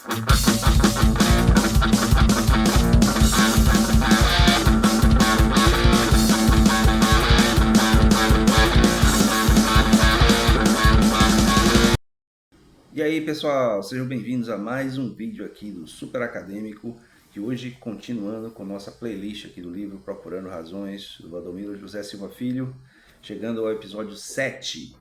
E aí pessoal, sejam bem-vindos a mais um vídeo aqui do Super Acadêmico, e hoje continuando com nossa playlist aqui do livro Procurando Razões, do Valdomiro José Silva Filho, chegando ao episódio 7,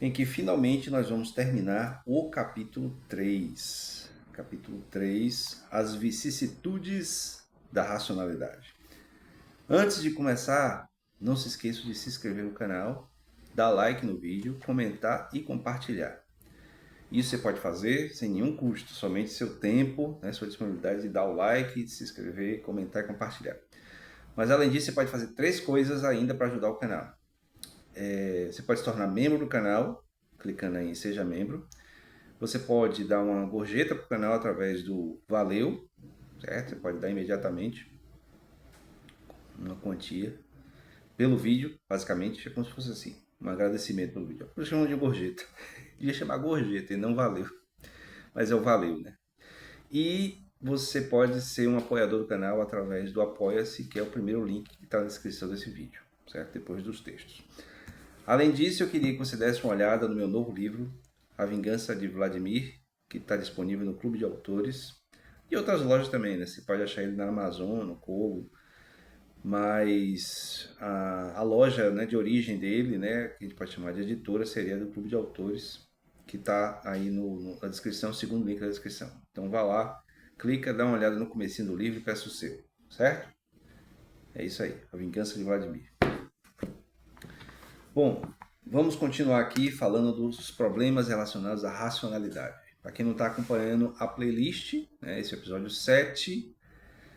em que finalmente nós vamos terminar o capítulo 3. Capítulo 3, as vicissitudes da racionalidade. Antes de começar, não se esqueça de se inscrever no canal, dar like no vídeo, comentar e compartilhar. Isso você pode fazer sem nenhum custo, somente seu tempo, né, sua disponibilidade de dar o like, de se inscrever, comentar e compartilhar. Mas além disso, você pode fazer 3 coisas ainda para ajudar o canal. Você pode se tornar membro do canal, clicando aí em Seja Membro. Você pode dar uma gorjeta para o canal através do Valeu, certo? Você pode dar imediatamente uma quantia pelo vídeo, basicamente, é como se fosse assim, um agradecimento pelo vídeo. Eu chamo de gorjeta. Devia chamar gorjeta e não valeu. Mas é o valeu, né? E você pode ser um apoiador do canal através do Apoia-se, que é o primeiro link que está na descrição desse vídeo, certo? Depois dos textos. Além disso, eu queria que você desse uma olhada no meu novo livro, A Vingança de Vladimir, que está disponível no Clube de Autores e outras lojas também, né? Você pode achar ele na Amazon, no Kobo, mas a loja, né, de origem dele, né, que a gente pode chamar de editora, seria do Clube de Autores, que está aí na descrição, o segundo link da descrição. Então vá lá, clica, dá uma olhada no comecinho do livro e peça o seu, certo? É isso aí, A Vingança de Vladimir. Bom, vamos continuar aqui falando dos problemas relacionados à racionalidade. Para quem não está acompanhando a playlist, né, esse é o episódio 7.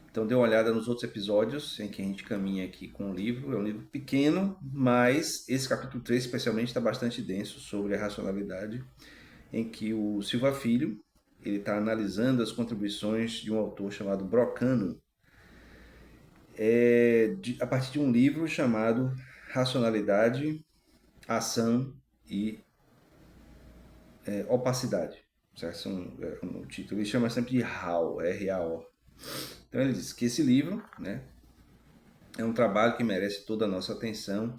Então dê uma olhada nos outros episódios em que a gente caminha aqui com o livro. É um livro pequeno, mas esse capítulo 3 especialmente está bastante denso sobre a racionalidade, em que o Silva Filho ele está analisando as contribuições de um autor chamado Brocano, a partir de um livro chamado Racionalidade, Ação e Opacidade. Certo? Um título, ele chama sempre de RAO, R-A-O. Então ele diz que esse livro, né, é um trabalho que merece toda a nossa atenção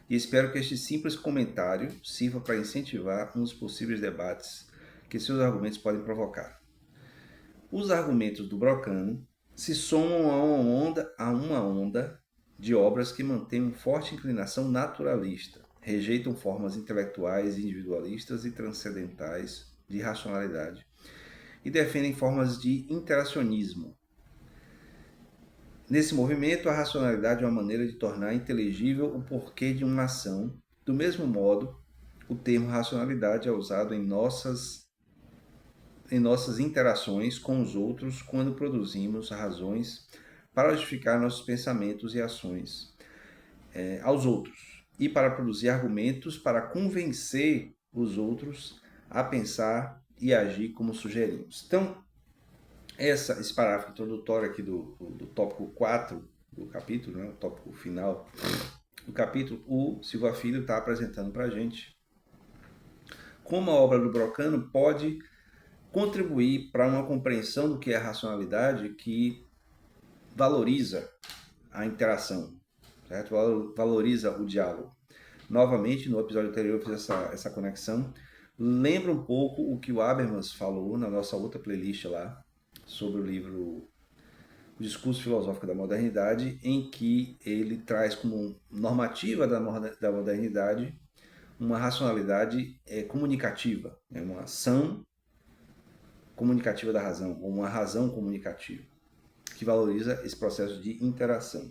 e espero que este simples comentário sirva para incentivar uns possíveis debates que seus argumentos podem provocar. Os argumentos do Brocano se somam a uma onda de obras que mantêm uma forte inclinação naturalista, rejeitam formas intelectuais, individualistas e transcendentais de racionalidade e defendem formas de interacionismo. Nesse movimento, a racionalidade é uma maneira de tornar inteligível o porquê de uma ação. Do mesmo modo, o termo racionalidade é usado em nossas interações com os outros quando produzimos razões para justificar nossos pensamentos e ações aos outros e para produzir argumentos para convencer os outros a pensar e agir como sugerimos. Então, esse parágrafo introdutório aqui do tópico 4 do capítulo, né, o tópico final do capítulo, o Silva Filho está apresentando para a gente como a obra do Brocano pode contribuir para uma compreensão do que é a racionalidade que valoriza a interação, certo? Valoriza o diálogo. Novamente, no episódio anterior eu fiz essa conexão. Lembra um pouco o que o Habermas falou na nossa outra playlist lá, sobre o livro O Discurso Filosófico da Modernidade, em que ele traz como normativa da modernidade uma racionalidade comunicativa, uma ação comunicativa da razão, ou uma razão comunicativa, que valoriza esse processo de interação.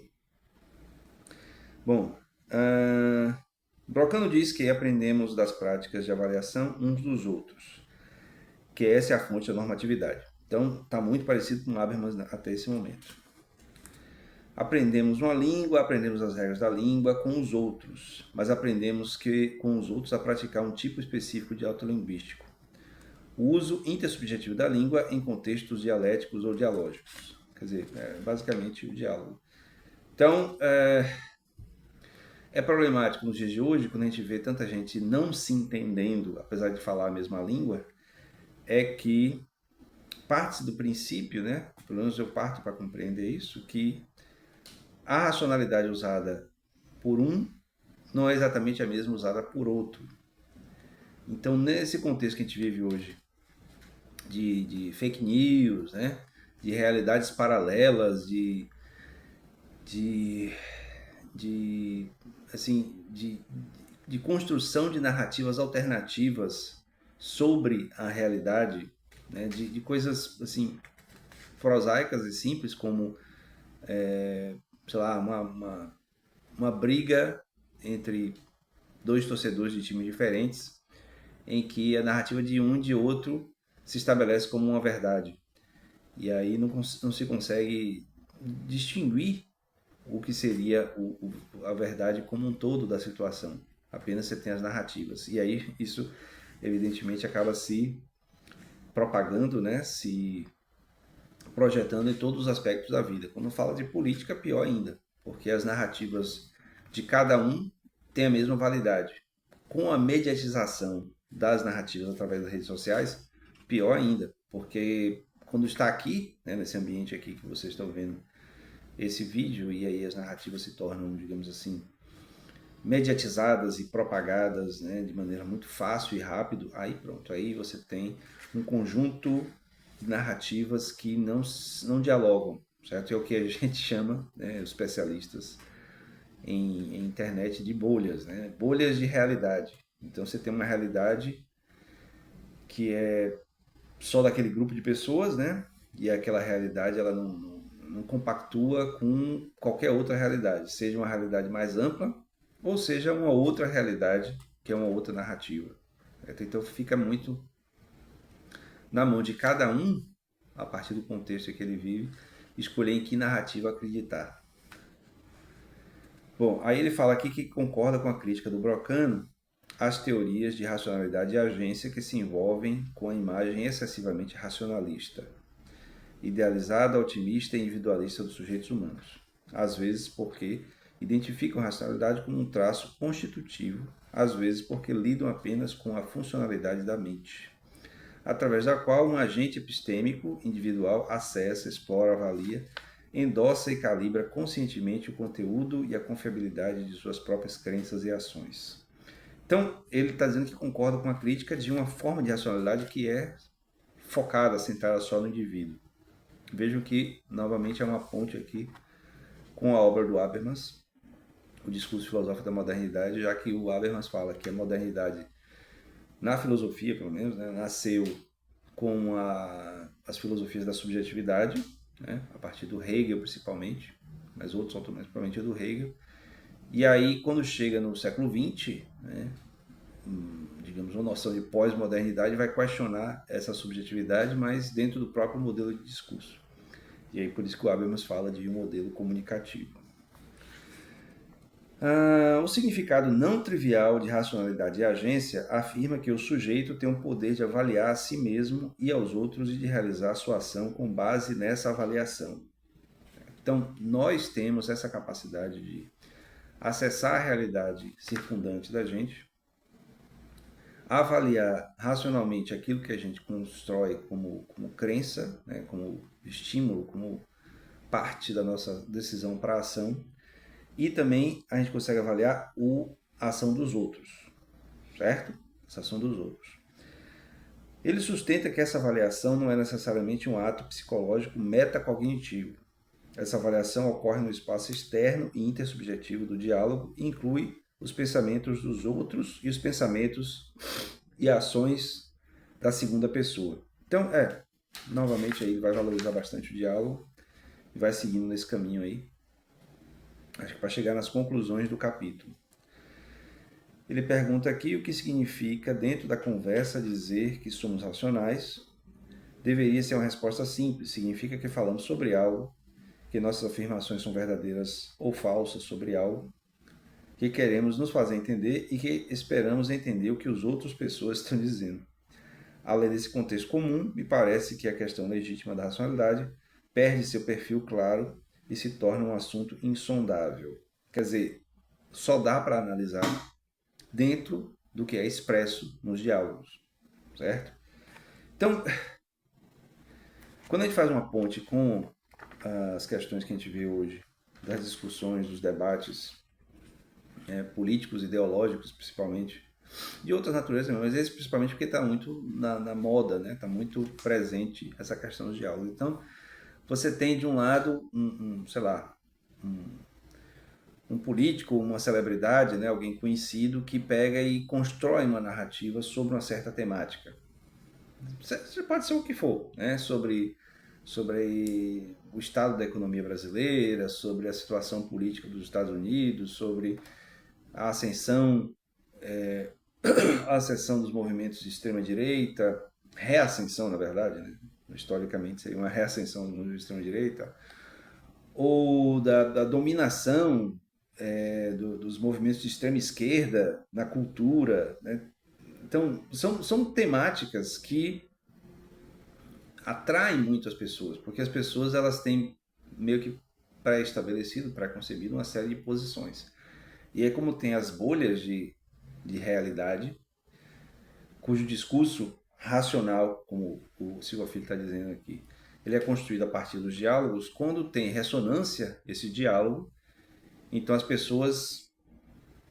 Bom, Brocano diz que aprendemos das práticas de avaliação uns dos outros, que essa é a fonte da normatividade. Então, está muito parecido com Habermas até esse momento. Aprendemos uma língua, aprendemos as regras da língua com os outros, mas aprendemos com os outros a praticar um tipo específico de autolinguístico. O uso intersubjetivo da língua em contextos dialéticos ou dialógicos. Quer dizer, basicamente o diálogo. Então, é problemático nos dias de hoje, quando a gente vê tanta gente não se entendendo, apesar de falar a mesma língua, é que parte do princípio, né? Pelo menos eu parto para compreender isso, que a racionalidade usada por um não é exatamente a mesma usada por outro. Então, nesse contexto que a gente vive hoje, de fake news, né? De realidades paralelas, de, de, assim, de construção de narrativas alternativas sobre a realidade, né? De coisas assim prosaicas e simples como, sei lá, uma briga entre dois torcedores de times diferentes, em que a narrativa de um e de outro se estabelece como uma verdade. E aí não se consegue distinguir o que seria a verdade como um todo da situação. Apenas você tem as narrativas. E aí isso, evidentemente, acaba se propagando, né? Se projetando em todos os aspectos da vida. Quando fala de política, pior ainda, porque as narrativas de cada um têm a mesma validade. Com a mediatização das narrativas através das redes sociais, pior ainda, porque quando está aqui, né, nesse ambiente aqui que vocês estão vendo esse vídeo, e aí as narrativas se tornam, digamos assim, mediatizadas e propagadas, né, de maneira muito fácil e rápido, aí pronto, aí você tem um conjunto de narrativas que não dialogam, certo? É o que a gente chama, né, os especialistas em internet, de bolhas, né? Bolhas de realidade. Então você tem uma realidade que é só daquele grupo de pessoas, né? E aquela realidade ela não compactua com qualquer outra realidade, seja uma realidade mais ampla ou seja uma outra realidade que é uma outra narrativa. Então fica muito na mão de cada um, a partir do contexto em que ele vive, escolher em que narrativa acreditar. Bom, aí ele fala aqui que concorda com a crítica do Brocano às teorias de racionalidade e agência que se envolvem com a imagem excessivamente racionalista, idealizada, otimista e individualista dos sujeitos humanos. Às vezes porque identificam a racionalidade como um traço constitutivo, às vezes porque lidam apenas com a funcionalidade da mente, através da qual um agente epistêmico individual acessa, explora, avalia, endossa e calibra conscientemente o conteúdo e a confiabilidade de suas próprias crenças e ações. Então, ele está dizendo que concorda com a crítica de uma forma de racionalidade que é focada, centrada só no indivíduo. Vejam que, novamente, é uma ponte aqui com a obra do Habermas, o discurso filosófico da modernidade, já que o Habermas fala que a modernidade, na filosofia pelo menos, né, nasceu com as filosofias da subjetividade, né, a partir do Hegel principalmente, mas outros autores, principalmente do Hegel. E aí, quando chega no século XX, né, digamos, uma noção de pós-modernidade vai questionar essa subjetividade, mas dentro do próprio modelo de discurso. E aí por isso que o Habermas fala de um modelo comunicativo. O significado não trivial de racionalidade e agência afirma que o sujeito tem o poder de avaliar a si mesmo e aos outros e de realizar sua ação com base nessa avaliação. Então, nós temos essa capacidade de acessar a realidade circundante da gente, avaliar racionalmente aquilo que a gente constrói como crença, né, como estímulo, como parte da nossa decisão para a ação, e também a gente consegue avaliar a ação dos outros, certo? Essa ação dos outros. Ele sustenta que essa avaliação não é necessariamente um ato psicológico metacognitivo. Essa avaliação ocorre no espaço externo e intersubjetivo do diálogo e inclui os pensamentos dos outros e os pensamentos e ações da segunda pessoa. Então, novamente aí vai valorizar bastante o diálogo e vai seguindo nesse caminho aí, acho que para chegar nas conclusões do capítulo. Ele pergunta aqui o que significa, dentro da conversa, dizer que somos racionais. Deveria ser uma resposta simples. Significa que falamos sobre algo, que nossas afirmações são verdadeiras ou falsas sobre algo, que queremos nos fazer entender e que esperamos entender o que as outras pessoas estão dizendo. Além desse contexto comum, me parece que a questão legítima da racionalidade perde seu perfil claro e se torna um assunto insondável. Quer dizer, só dá para analisar dentro do que é expresso nos diálogos, certo? Então, Quando a gente faz uma ponte com as questões que a gente vê hoje, das discussões, dos debates políticos, ideológicos, principalmente, de outras naturezas, mas esse principalmente porque está muito na moda, né? Está muito presente essa questão dos diálogos. Então, você tem de um lado sei lá, um político, uma celebridade, né? Alguém conhecido que pega e constrói uma narrativa sobre uma certa temática. Pode ser o que for, né? Sobre o estado da economia brasileira, sobre a situação política dos Estados Unidos, sobre a ascensão, a ascensão dos movimentos de extrema direita, reascensão, na verdade, né? Historicamente seria uma reascensão dos movimentos de extrema direita, ou da dominação dos movimentos de extrema esquerda na cultura, né? Então, são temáticas que atraem muito as pessoas, porque as pessoas elas têm meio que pré-estabelecido, pré-concebido uma série de posições. E é como tem as bolhas de realidade, cujo discurso racional, como o Silva Filho está dizendo aqui, ele é construído a partir dos diálogos. Quando tem ressonância esse diálogo, então as pessoas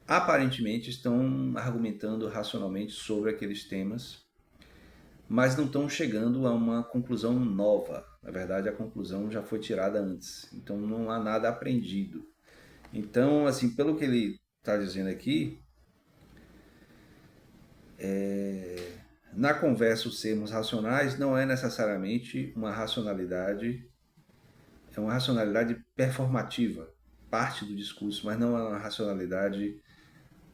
aparentemente estão argumentando racionalmente sobre aqueles temas, mas não estão chegando a uma conclusão nova. Na verdade, a conclusão já foi tirada antes. Então não há nada aprendido. Então, assim, pelo que ele está dizendo aqui, na conversa os sermos racionais não é necessariamente é uma racionalidade performativa, parte do discurso, mas não é uma racionalidade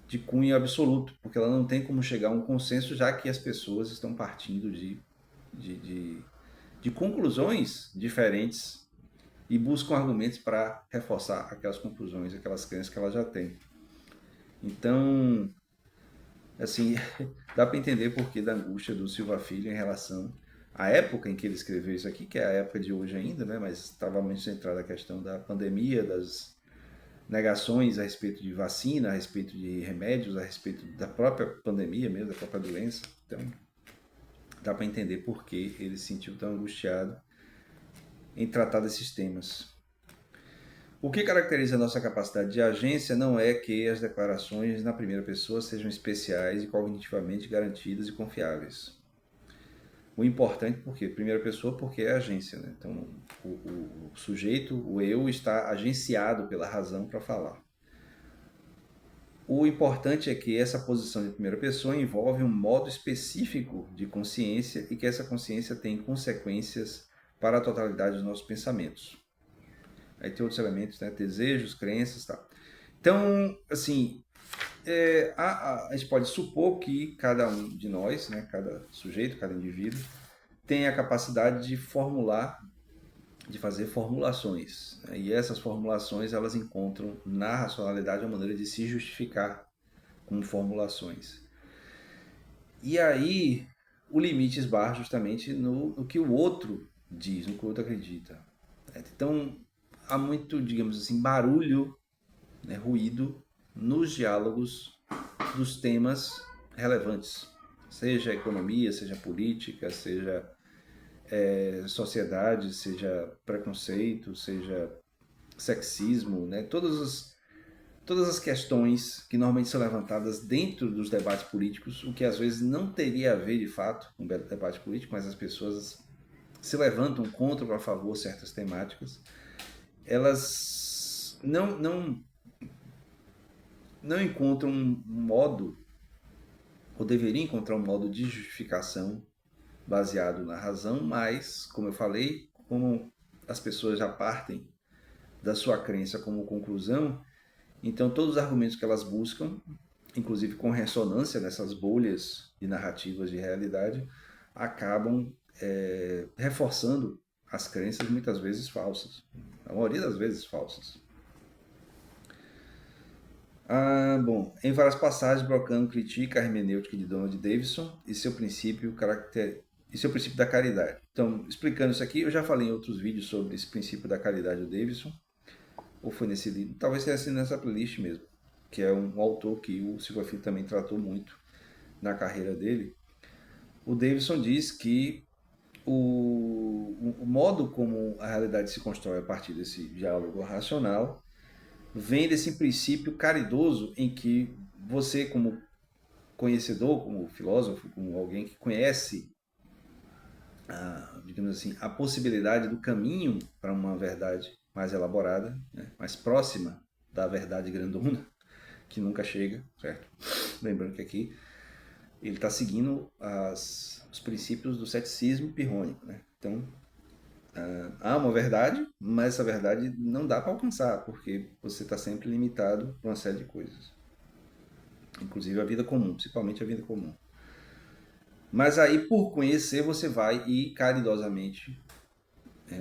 de cunho absoluto, porque ela não tem como chegar a um consenso, já que as pessoas estão partindo de, de, de conclusões diferentes e buscam argumentos para reforçar aquelas conclusões, aquelas crenças que ela já tem. Então, assim, dá para entender por que da angústia do Silva Filho em relação à época em que ele escreveu isso aqui, que é a época de hoje ainda, né? Mas estava muito centrada a questão da pandemia, das negações a respeito de vacina, a respeito de remédios, a respeito da própria pandemia mesmo, da própria doença. Então, dá para entender por que ele se sentiu tão angustiado em tratar desses temas. O que caracteriza a nossa capacidade de agência não é que as declarações na primeira pessoa sejam especiais e cognitivamente garantidas e confiáveis. O importante, porque primeira pessoa, porque é agência, né? Então, o sujeito, o eu, está agenciado pela razão para falar. O importante é que essa posição de primeira pessoa envolve um modo específico de consciência e que essa consciência tem consequências para a totalidade dos nossos pensamentos. Aí tem outros elementos, né? Desejos, crenças, tá? Então, assim, a gente pode supor que cada um de nós, né, cada sujeito, cada indivíduo, tem a capacidade de formular, de fazer formulações. Né? E essas formulações, elas encontram na racionalidade uma maneira de se justificar com formulações. E aí, o limite esbarra justamente no que o outro diz, no que o outro acredita. Então, há muito, digamos assim, barulho, né, ruído nos diálogos dos temas relevantes, seja economia, seja política, seja sociedade, seja preconceito, seja sexismo, né? Todas as questões que normalmente são levantadas dentro dos debates políticos, o que às vezes não teria a ver de fato com o debate político, mas as pessoas se levantam contra ou a favor de certas temáticas, elas não encontram um modo, ou deveriam encontrar um modo de justificação baseado na razão, mas, como eu falei, como as pessoas já partem da sua crença como conclusão, então todos os argumentos que elas buscam, inclusive com ressonância nessas bolhas de narrativas de realidade, acabam reforçando as crenças muitas vezes falsas, a maioria das vezes falsas. Bom, em várias passagens, Brocan critica a hermenêutica de Donald Davidson e seu princípio da caridade. Então, explicando isso aqui, eu já falei em outros vídeos sobre esse princípio da caridade do Davidson, ou foi nesse livro, talvez tenha sido nessa playlist mesmo, que é um autor que o Silva Filho também tratou muito na carreira dele. O Davidson diz que o modo como a realidade se constrói a partir desse diálogo racional vem desse princípio caridoso em que você, como conhecedor, como filósofo, como alguém que conhece, digamos assim, a possibilidade do caminho para uma verdade mais elaborada, né, mais próxima da verdade grandona, que nunca chega, certo? Lembrando que aqui ele está seguindo os princípios do ceticismo pirrônico, né? Então, há uma verdade, mas essa verdade não dá para alcançar, porque você está sempre limitado por uma série de coisas. Inclusive a vida comum, principalmente a vida comum. Mas aí, por conhecer, você vai e caridosamente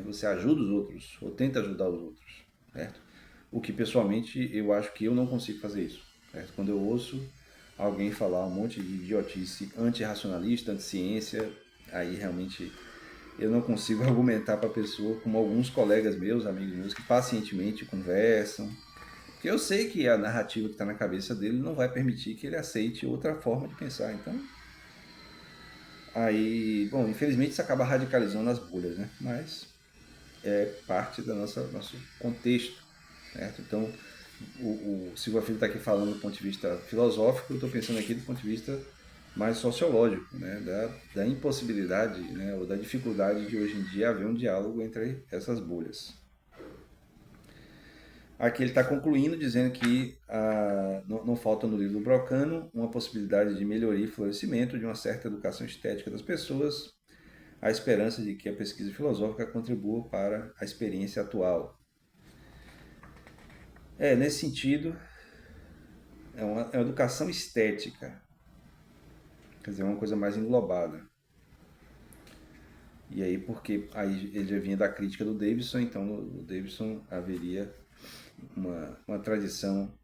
você ajuda os outros, ou tenta ajudar os outros, certo? O que, pessoalmente, eu acho que eu não consigo fazer isso, certo? Quando eu ouço alguém falar um monte de idiotice antirracionalista, anti-ciência, aí realmente eu não consigo argumentar para a pessoa, como alguns colegas meus, amigos meus, que pacientemente conversam. Porque eu sei que a narrativa que está na cabeça dele não vai permitir que ele aceite outra forma de pensar. Então, aí, bom, infelizmente isso acaba radicalizando as bolhas, né? Mas é parte do nosso contexto, certo? Então, o Silva Filho está aqui falando do ponto de vista filosófico, eu estou pensando aqui do ponto de vista mais sociológico, né? Da impossibilidade, né? Ou da dificuldade de hoje em dia haver um diálogo entre essas bolhas. Aqui ele está concluindo dizendo que não falta no livro do Brocano uma possibilidade de melhoria e florescimento de uma certa educação estética das pessoas, a esperança de que a pesquisa filosófica contribua para a experiência atual. Nesse sentido, é uma educação estética, quer dizer, uma coisa mais englobada. E aí, porque aí ele já vinha da crítica do Davidson, então no Davidson haveria uma tradição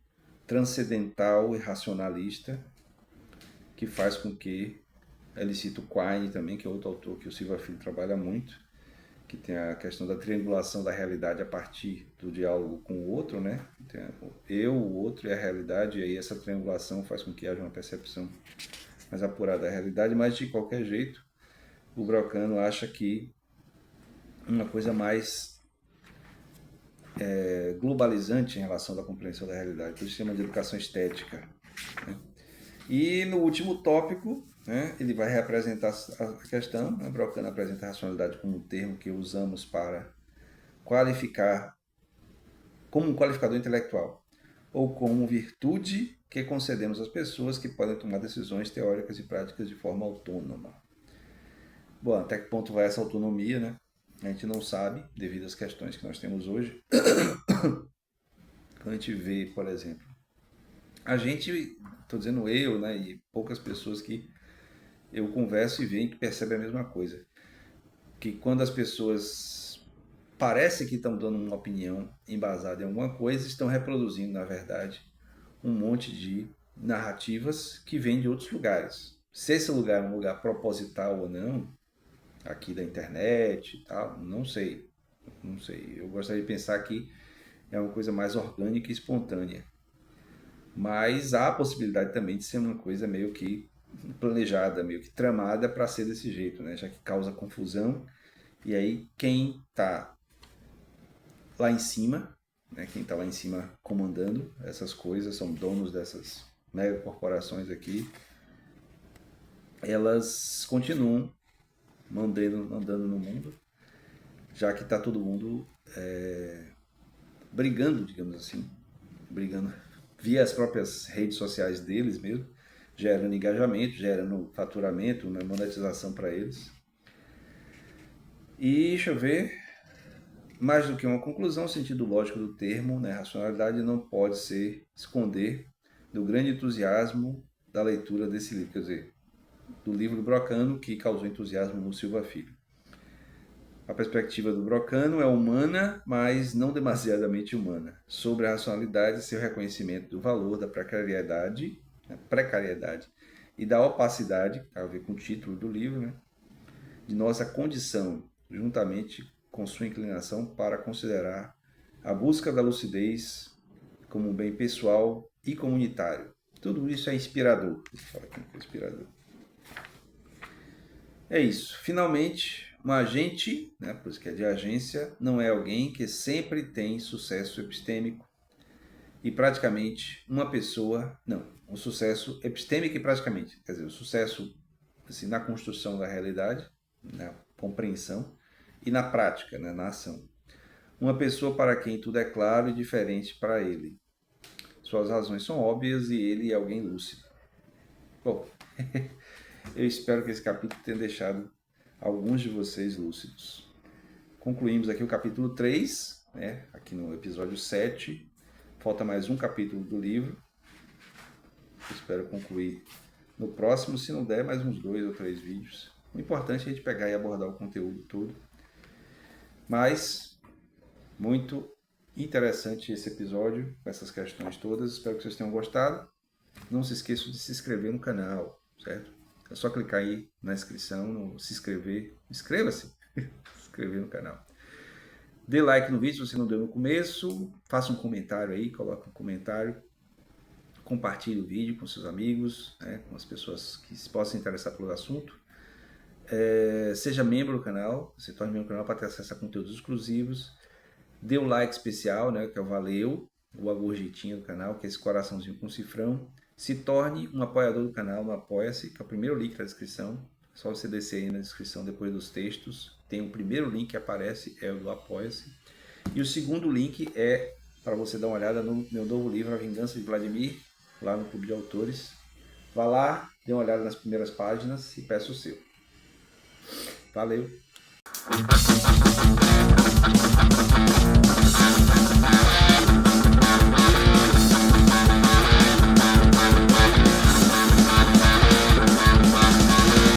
transcendental e racionalista que faz com que, ele cita o Quine também, que é outro autor que o Silva Filho trabalha muito, que tem a questão da triangulação da realidade a partir do diálogo com o outro, né? Tem eu, o outro e a realidade, e aí essa triangulação faz com que haja uma percepção mais apurada da realidade, mas de qualquer jeito, o Brocano acha que uma coisa mais globalizante em relação à compreensão da realidade, por isso chama de educação estética. Né? E no último tópico, né, ele vai reapresentar a questão, né? Brocano apresenta a racionalidade como um termo que usamos para qualificar, como um qualificador intelectual, ou como virtude que concedemos às pessoas que podem tomar decisões teóricas e práticas de forma autônoma. Bom, até que ponto vai essa autonomia, né? A gente não sabe, devido às questões que nós temos hoje. Quando a gente vê, por exemplo, a gente, estou dizendo eu, né, e poucas pessoas que eu converso e veem que percebem a mesma coisa. Que quando as pessoas parece que estão dando uma opinião embasada em alguma coisa, estão reproduzindo, na verdade, um monte de narrativas que vêm de outros lugares. Se esse lugar é um lugar proposital ou não, aqui da internet e tal, não sei. Não sei. Eu gostaria de pensar que é uma coisa mais orgânica e espontânea. Mas há a possibilidade também de ser uma coisa meio que planejada, meio que tramada para ser desse jeito, né? Já que causa confusão. E aí quem está lá em cima, né? Quem está lá em cima comandando essas coisas, são donos dessas mega corporações aqui, elas continuam mandando no mundo, já que está todo mundo brigando, digamos assim, brigando via as próprias redes sociais deles mesmo, gerando engajamento, gerando faturamento, né, monetização para eles. E deixa eu ver, mais do que uma conclusão, o sentido lógico do termo, né, racionalidade não pode se esconder do grande entusiasmo da leitura desse livro, quer dizer, do livro do Brocano, que causou entusiasmo no Silva Filho. A perspectiva do Brocano é humana, mas não demasiadamente humana, sobre a racionalidade e seu reconhecimento do valor da precariedade e da opacidade, tem a ver com o título do livro, né, de nossa condição, juntamente com sua inclinação para considerar a busca da lucidez como um bem pessoal e comunitário. Tudo isso é inspirador. É isso. Finalmente, Um agente, né, por isso que é de agência, não é alguém que sempre tem sucesso epistêmico e praticamente uma pessoa, não, um sucesso epistêmico e praticamente, quer dizer, o sucesso assim, na construção da realidade, na compreensão e na prática, né, na ação. Uma pessoa para quem tudo é claro e diferente para ele. Suas razões são óbvias e ele é alguém lúcido. Bom, eu espero que esse capítulo tenha deixado alguns de vocês lúcidos. Concluímos aqui o capítulo 3, né, aqui no episódio 7. Falta mais um capítulo do livro. Eu espero concluir no próximo, se não der, mais uns 2 ou 3 vídeos. O importante é a gente pegar e abordar o conteúdo todo. Mas, muito interessante esse episódio, com essas questões todas. Espero que vocês tenham gostado. Não se esqueçam de se inscrever no canal, certo? É só clicar aí na inscrição, no se inscrever. Inscreva-se! Se inscrever no canal. Dê like no vídeo se você não deu no começo. Faça um comentário aí, coloque um comentário. Compartilhe o vídeo com seus amigos, né, com as pessoas que se possam interessar pelo assunto. Seja membro do canal, se torne membro do canal para ter acesso a conteúdos exclusivos. Dê um like especial, né, que é o valeu, o gorjetinha do canal, que é esse coraçãozinho com cifrão. Se torne um apoiador do canal no Apoia-se, que é o primeiro link da descrição. É só você descer aí na descrição depois dos textos. Tem o primeiro link que aparece, é o do Apoia-se. E o segundo link é para você dar uma olhada no meu novo livro, A Vingança de Vladimir, lá no Clube de Autores. Vá lá, dê uma olhada nas primeiras páginas e peça o seu. Valeu!